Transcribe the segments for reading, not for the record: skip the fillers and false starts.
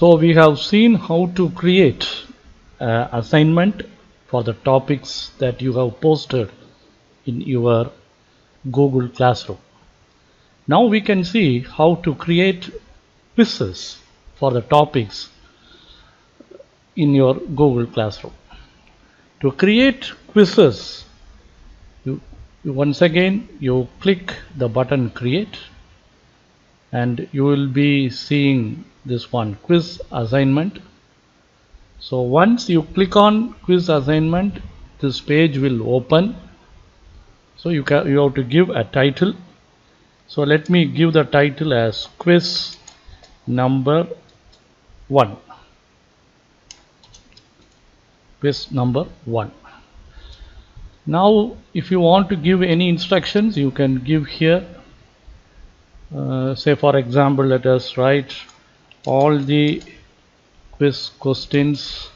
So we have seen how to create assignment for the topics that you have posted in your Google Classroom. Now we can see how to create quizzes for the topics in your Google Classroom. To create quizzes, once again you click the button create, and you will be seeing this one, quiz assignment. So once you click on quiz assignment, this page will open. So you have to give a title. So let me give the title as quiz number 1. Quiz number 1. Now if you want to give any instructions, you can give here. Say for example, let us write all the quiz questions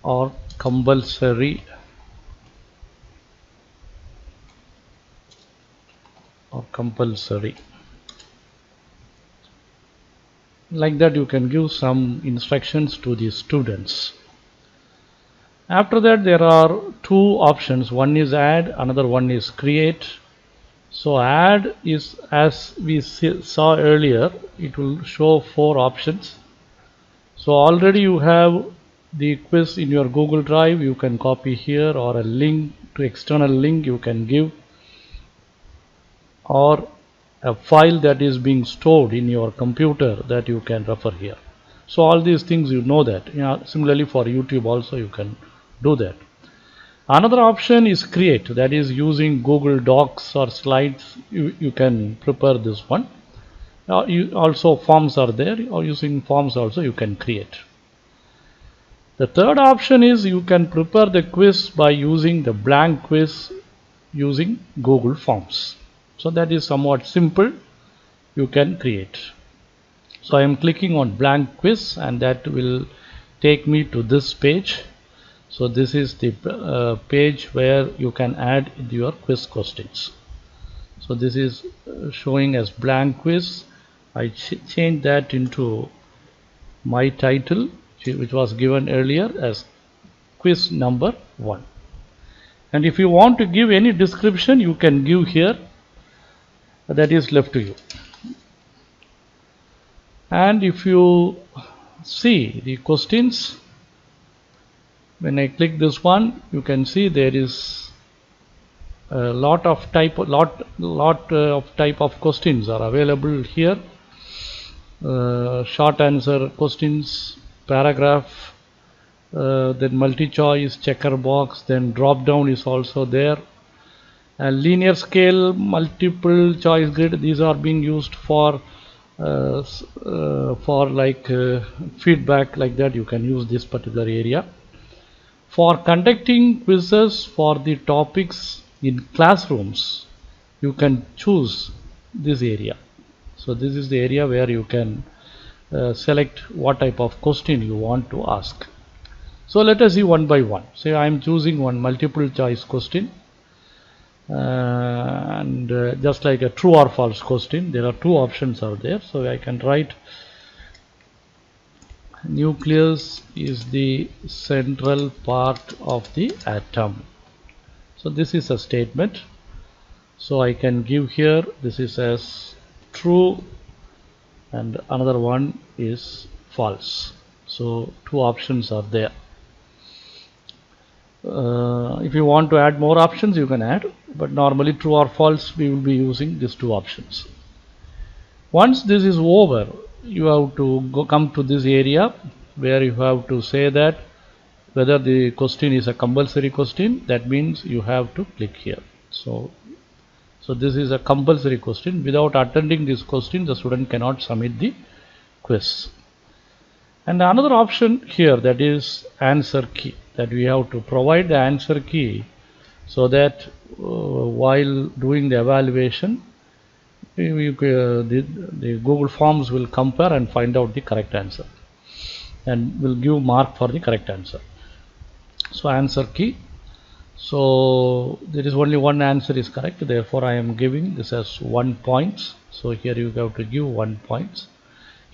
are compulsory like that. You can give some instructions to the students. After that, there are two options. One is add, another one is create. So add is, as we saw earlier, it will show 4 options. So already you have the quiz in your Google Drive. You can copy here, or a link to external link you can give, or a file that is being stored in your computer that you can refer here. So all these things you know that. Similarly for YouTube also you can do that. Another option is create, that is using Google Docs or slides. You can prepare this one. Also forms are there, or using forms also you can create. The third option is you can prepare the quiz by using the blank quiz using Google Forms. So that is somewhat simple. You can create. So I am clicking on blank quiz, and that will take me to this page. So this is the page where you can add your quiz questions. So this is showing as blank quiz. I change that into my title, which was given earlier as quiz number 1. And if you want to give any description, you can give here. That is left to you. And if you see the questions, when I click this one, you can see there is a lot of type of questions are available here. Short answer questions, paragraph, then multi-choice, checker box, then drop down is also there. Linear scale, multiple choice grid, these are being used for feedback, like that. You can use this particular area. For conducting quizzes for the topics in classrooms, you can choose this area. So this is the area where you can select what type of question you want to ask. So let us see one by one. Say I am choosing one multiple choice question. And just like a true or false question, there are 2 options are there. So I can write nucleus is the central part of the atom. So this is a statement. So I can give here, this is as true, and another one is false. So 2 options are there. If you want to add more options, you can add, but normally true or false we will be using these 2 options. Once this is over, you have to come to this area where you have to say that whether the question is a compulsory question. That means you have to click here. So this is a compulsory question. Without attending this question, the student cannot submit the quiz. And another option here, that is answer key, that we have to provide the answer key so that while doing the evaluation, the Google Forms will compare and find out the correct answer and will give mark for the correct answer. So answer key. So there is only one answer is correct, therefore I am giving this as 1 point. So here you have to give 1 point.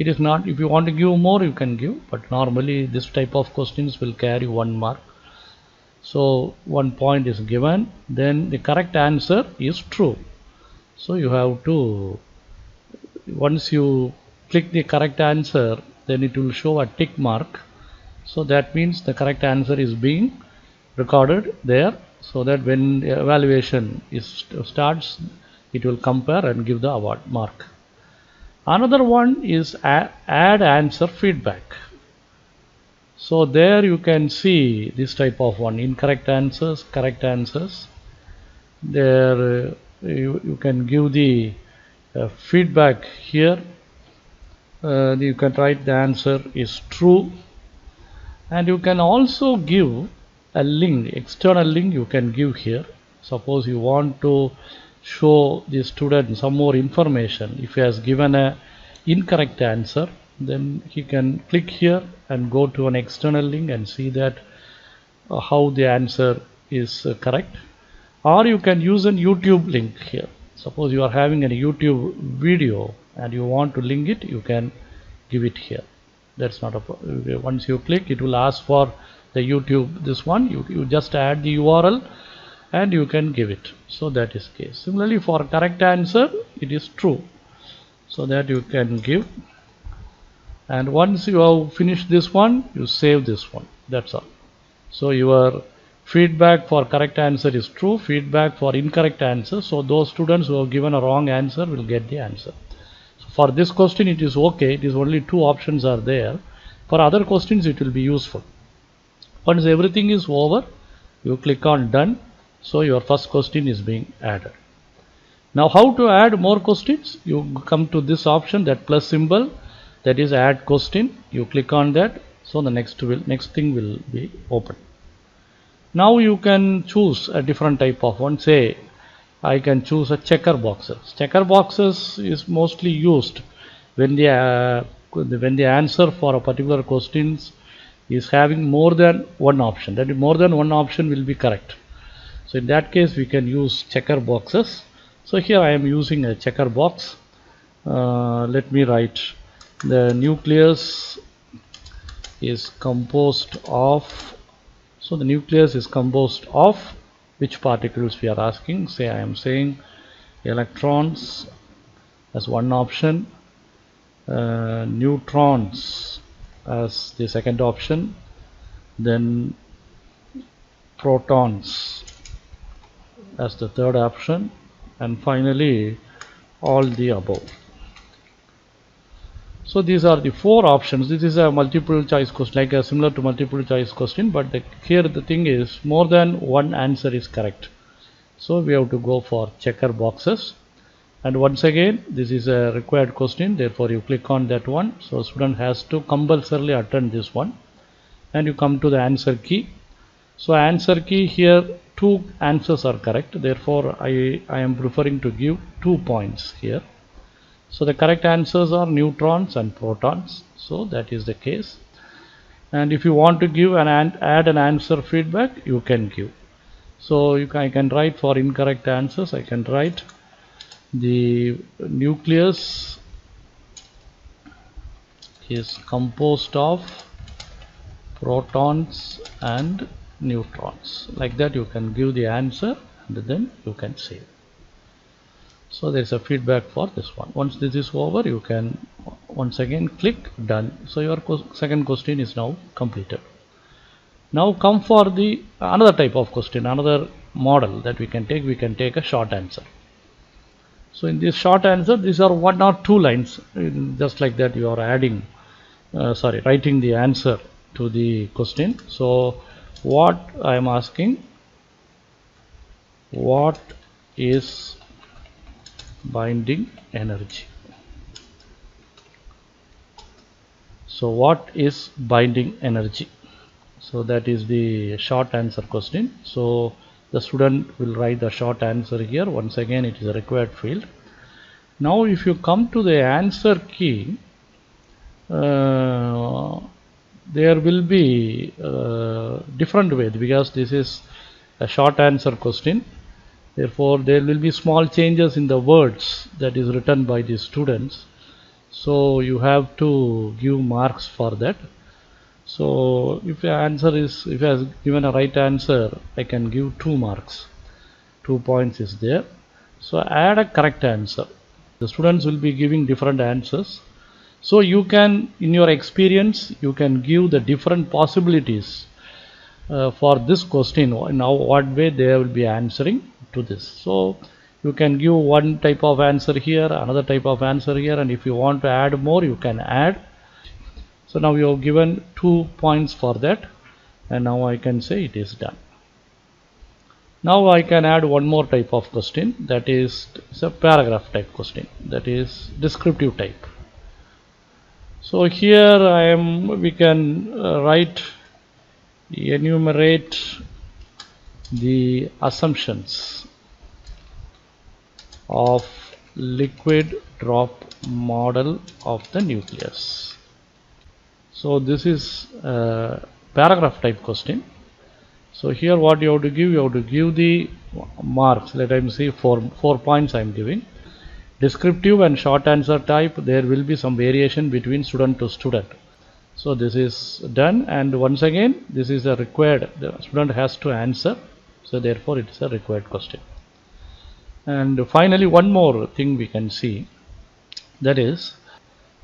It is not, if you want to give more you can give, but normally this type of questions will carry 1 mark. So 1 point is given, then the correct answer is true. So you have to, once you click the correct answer, then it will show a tick mark. So that means the correct answer is being recorded there, so that when the evaluation starts, it will compare and give the award mark. Another one is add answer feedback. So there you can see this type of one, incorrect answers, correct answers. There you can give the feedback here. You can write the answer is true, and you can also give a link, external link you can give here. Suppose you want to show the student some more information. If he has given a incorrect answer, then he can click here and go to an external link and see that how the answer is correct. Or you can use a YouTube link here. Suppose you are having a YouTube video and you want to link it, you can give it here. That's not a, once you click, it will ask for the YouTube, this one, you just add the URL and you can give it. So that is case. Similarly, for correct answer, it is true, so that you can give. And once you have finished this one, you save this one. That's all. So your feedback for correct answer is true, feedback for incorrect answer. So those students who have given a wrong answer will get the answer. So for this question it is okay, it is only 2 options are there. For other questions it will be useful. Once everything is over, you click on done. So your first question is being added. Now how to add more questions? You come to this option, that plus symbol, that is add question. You click on that. So the next thing will be open. Now you can choose a different type of one. Say I can choose a checker boxes. Checker boxes is mostly used when the answer for a particular question is having more than one option. That is, more than one option will be correct. So in that case we can use checker boxes. So here I am using a checker box. Let me write, the nucleus is composed of, so the nucleus is composed of which particles we are asking. Say I am saying electrons as one option, neutrons as the second option, then protons as the third option, and finally all the above. So these are the 4 options. This is a multiple choice question, like a similar to multiple choice question, but here the thing is more than one answer is correct. So we have to go for checker boxes. And once again, this is a required question, therefore you click on that one. So student has to compulsorily attend this one, and you come to the answer key. So answer key here, 2 answers are correct, therefore I am preferring to give 2 points here. So the correct answers are neutrons and protons. So that is the case. And if you want to give add an answer feedback, you can give. So I can write for incorrect answers, I can write the nucleus is composed of protons and neutrons. Like that you can give the answer and then you can save. So there is a feedback for this one. Once this is over, you can once again click done. So your second question is now completed. Now come for the another type of question, another model that we can take. We can take a short answer. So in this short answer, these are 1 or 2 lines. Just like that you are adding, writing the answer to the question. So what I am asking, what is binding energy? So what is binding energy? So that is the short answer question. So the student will write the short answer here. Once again, it is a required field. Now if you come to the answer key, there will be different ways, because this is a short answer question. Therefore there will be small changes in the words that is written by the students. So you have to give marks for that. So if your answer is, if you have given a right answer, I can give 2 marks. 2 points is there. So add a correct answer. The students will be giving different answers. So you can, in your experience, you can give the different possibilities for this question. Now what way they will be answering to this. So you can give one type of answer here, another type of answer here, and if you want to add more, you can add. So now you have given 2 points for that, and now I can say it is done. Now I can add one more type of question, that is it's a paragraph type question, that is descriptive type. So here we can enumerate the assumptions of liquid drop model of the nucleus. So this is a paragraph type question. So here what you have to give the marks. Let me see, 4 points I am giving. Descriptive and short answer type, there will be some variation between student to student. So this is done, and once again this is a required, the student has to answer, so therefore it is a required question. And finally one more thing we can see, that is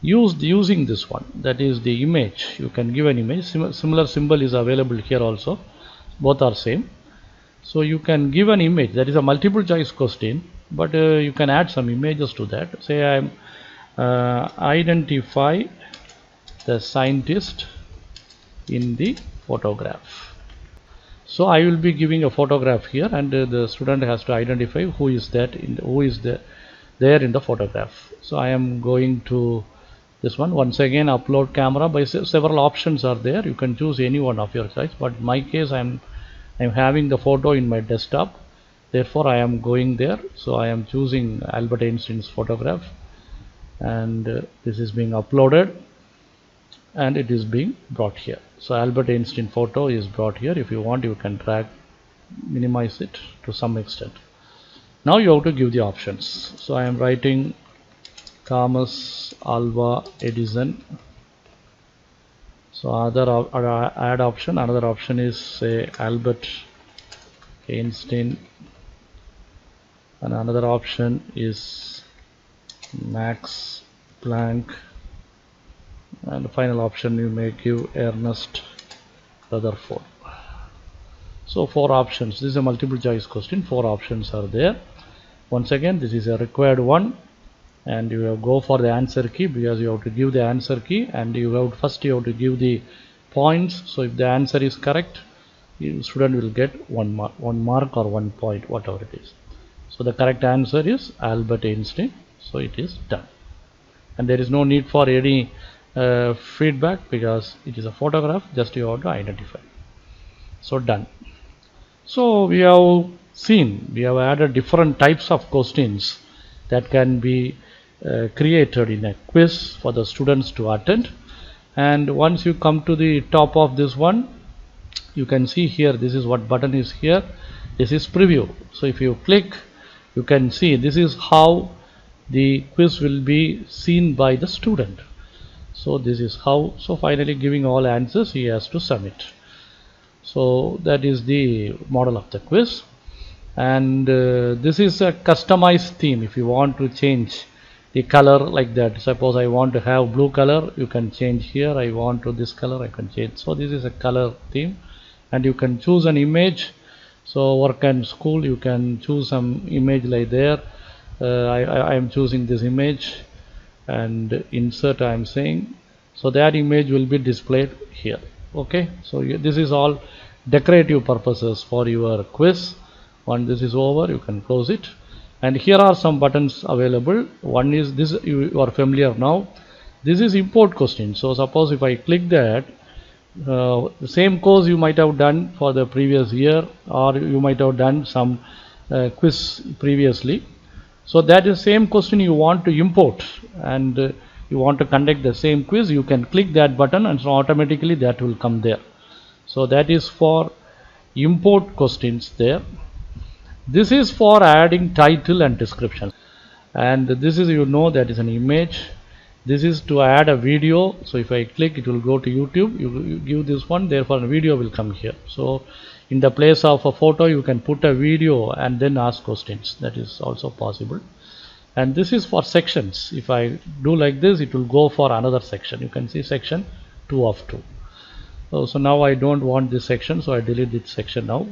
using this one, that is the image. You can give an image, similar symbol is available here also, both are same. So you can give an image, that is a multiple choice question, but you can add some images to that. Say I am identify the scientist in the photograph. So I will be giving a photograph here, and the student has to identify who is there in the photograph. So I am going to this one. Once again, upload camera. By several options are there, you can choose any one of your choice, but in my case I'm having the photo in my desktop, therefore I am going there. So I am choosing Albert Einstein's photograph, and this is being uploaded and it is being brought here. So Albert Einstein photo is brought here. If you want, you can drag, minimize it to some extent. Now you have to give the options. So I am writing Thomas Alva Edison. So add option, another option is say Albert Einstein, and another option is Max Planck, and the final option you may give Ernest Rutherford. So 4 options. This is a multiple choice question, 4 options are there. Once again, this is a required one, and you have to go for the answer key, because you have to give the answer key, and you have to give the points. So if the answer is correct, the student will get 1 mark or 1 point, whatever it is. So the correct answer is Albert Einstein. So it is done, and there is no need for any feedback, because it is a photograph, just you have to identify. So done. So we have seen, we have added different types of questions that can be created in a quiz for the students to attend. And once you come to the top of this one, you can see here, this is what button is here, this is preview. So if you click, you can see this is how the quiz will be seen by the student. So this is how. So finally, giving all answers, he has to submit. So that is the model of the quiz, and this is a customized theme. If you want to change the color like that, suppose I want to have blue color, you can change here. I want to this color, I can change. So this is a color theme, and you can choose an image. So work and school, you can choose some image like there. I am choosing this image, and insert I am saying, so that image will be displayed here. Okay, so this is all decorative purposes for your quiz. Once this is over, you can close it, and here are some buttons available. One is this, you are familiar now, this is import question. So suppose if I click that, the same course you might have done for the previous year, or you might have done some quiz previously. So that is same question you want to import, and you want to conduct the same quiz, you can click that button, and so automatically that will come there. So that is for import questions there. This is for adding title and description, and this is, you know, that is an image. This is to add a video. So if I click, it will go to YouTube. You give this one, therefore a video will come here. So in the place of a photo, you can put a video and then ask questions. That is also possible. And this is for sections. If I do like this, it will go for another section. You can see section 2 of 2. So now I don't want this section, so I delete this section now.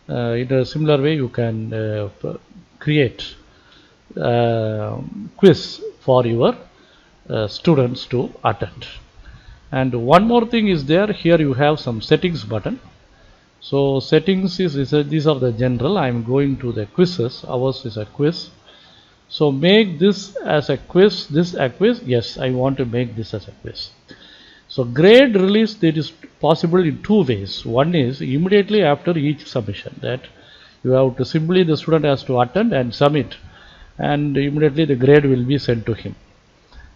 In a similar way, you can create quiz for your students to attend. And one more thing is there. Here you have some settings button. So settings is these are the general. I am going to the quizzes. Ours is a quiz. So make this as a quiz, this a quiz. Yes, I want to make this as a quiz. So grade release, that is possible in two ways. One is immediately after each submission, that you have to simply, the student has to attend and submit, and immediately the grade will be sent to him.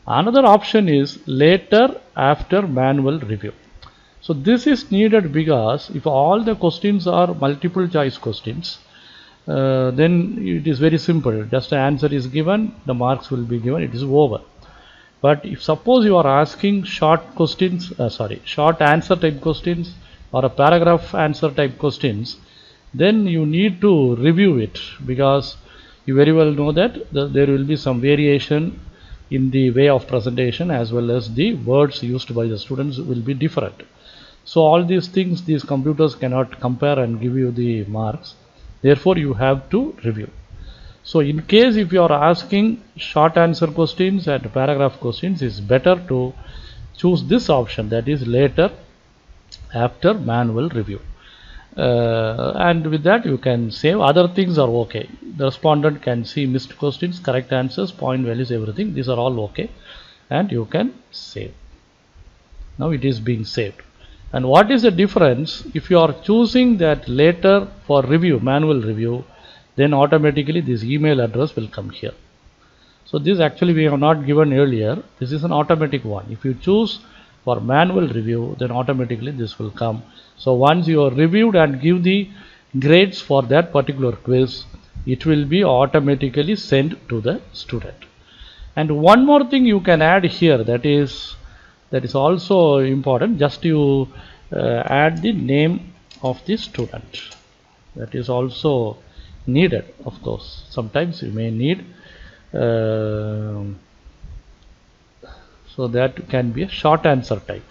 Another option is later after manual review. So this is needed because if all the questions are multiple choice questions, then it is very simple. Just the answer is given, the marks will be given, it is over. But if suppose you are asking short questions, short answer type questions or a paragraph answer type questions, then you need to review it, because you very well know that there will be some variation in the way of presentation, as well as the words used by the students will be different. So all these things, these computers cannot compare and give you the marks. Therefore you have to review. So in case if you are asking short answer questions and paragraph questions, it's better to choose this option, that is later after manual review. And with that you can save. Other things are okay. The respondent can see missed questions, correct answers, point values, everything. These are all okay, and you can save. Now it is being saved. And what is the difference? If you are choosing that later for review, manual review, then automatically this email address will come here. So this actually we have not given earlier. This is an automatic one. If you choose for manual review, then automatically this will come. So once you are reviewed and give the grades for that particular quiz, it will be automatically sent to the student. And one more thing you can add here, that is also important. Just you add the name of the student. That is also needed, of course. Sometimes you may need so that can be a short answer type.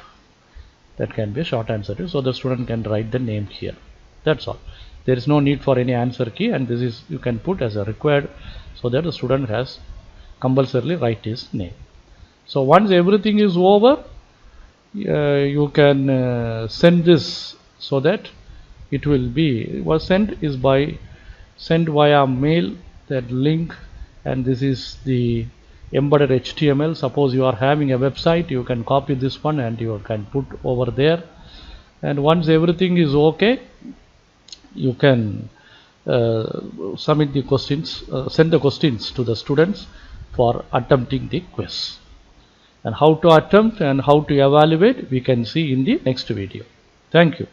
That can be a short answer type. So the student can write the name here. That's all. There is no need for any answer key, and this is you can put as a required, so that the student has compulsorily write his name. So once everything is over, you can send this, so that it will be sent via mail, that link, and this is the embedded HTML. Suppose you are having a website, you can copy this one and you can put over there. And once everything is okay, you can submit the questions, send the questions to the students for attempting the quiz. And how to attempt and how to evaluate, we can see in the next video. Thank you.